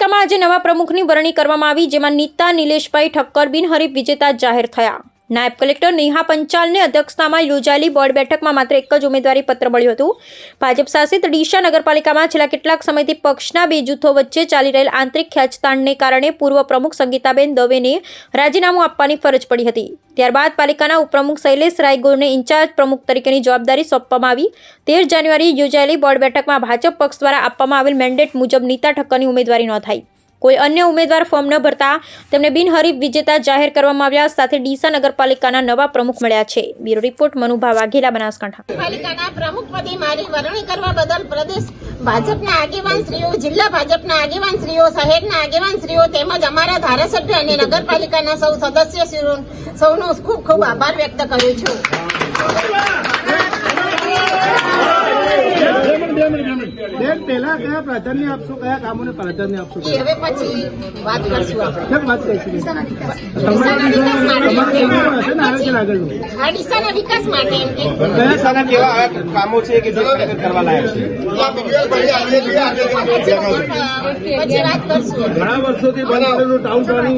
નગરપાલિકામાં આજે નવા પ્રમુખની વરણી કરવામાં આવી, જેમાં નીતા નિલેશભાઈ ઠક્કર બિનહરીફ વિજેતા જાહેર થયા। નાયબ કલેક્ટર નેહા પંચાલની અધ્યક્ષતામાં યોજાયેલી બોર્ડ બેઠકમાં માત્ર એક જ ઉમેદવારી પત્ર મળ્યું હતું। ભાજપ શાસિત ડીસા નગરપાલિકામાં છેલ્લા કેટલાક સમયથી પક્ષના બે જૂથો વચ્ચે ચાલી રહેલ આંતરિક ખેંચતાણને કારણે પૂર્વ પ્રમુખ સંગીતાબેન દવેને રાજીનામું આપવાની ફરજ પડી હતી। ત્યારબાદ પાલિકાના ઉપપ્રમુખ શૈલેષ રાયગોરને ઇન્ચાર્જ પ્રમુખ તરીકેની જવાબદારી સોંપવામાં આવી। 13 જાન્યુઆરીએ યોજાયેલી બોર્ડ બેઠકમાં ભાજપ પક્ષ દ્વારા આપવામાં આવેલ મેન્ડેટ મુજબ નીતા ઠક્કરની ઉમેદવારી નોંધાઈ। કોઈ અન્ય ઉમેદવાર ફોર્મ ન ભરતા તેમને બિનહરીફ વિજેતા જાહેર કરવામાં આવ્યા। સાથે ડીસા નગરપાલિકાના નવા પ્રમુખ મળ્યા છે। Bureau report Manubha Vaghela, Banaskantha. પાલિકાના પ્રમુખ પદે મારી વરણી કરવા બદલ પ્રદેશ ભાજપના આગેવાનશ્રીઓ, જિલ્લા ભાજપના આગેવાનશ્રીઓ, શહેરના આગેવાનશ્રીઓ તેમજ અમારા ધારાસભ્ય અને નગરપાલિકાના સૌ સદસ્યશ્રીઓ સૌનો ખૂબ ખૂબ આભાર વ્યક્ત કરું છું। પહેલા કયા પ્રાધાન્ય આપશો, કયા કામોને પ્રાધાન્ય આપશો? હવે પછી વાત કરશું આપણે। કેમ વાત કરીશું? ડીસાના વિકાસ માટે ડીસાના કેવા કામો છે કે જે કરવા લાયક છે? પછી વાત કરશું। ઘણા વર્ષોથી બંધ કરેલું ટાઉન પ્લાનિંગ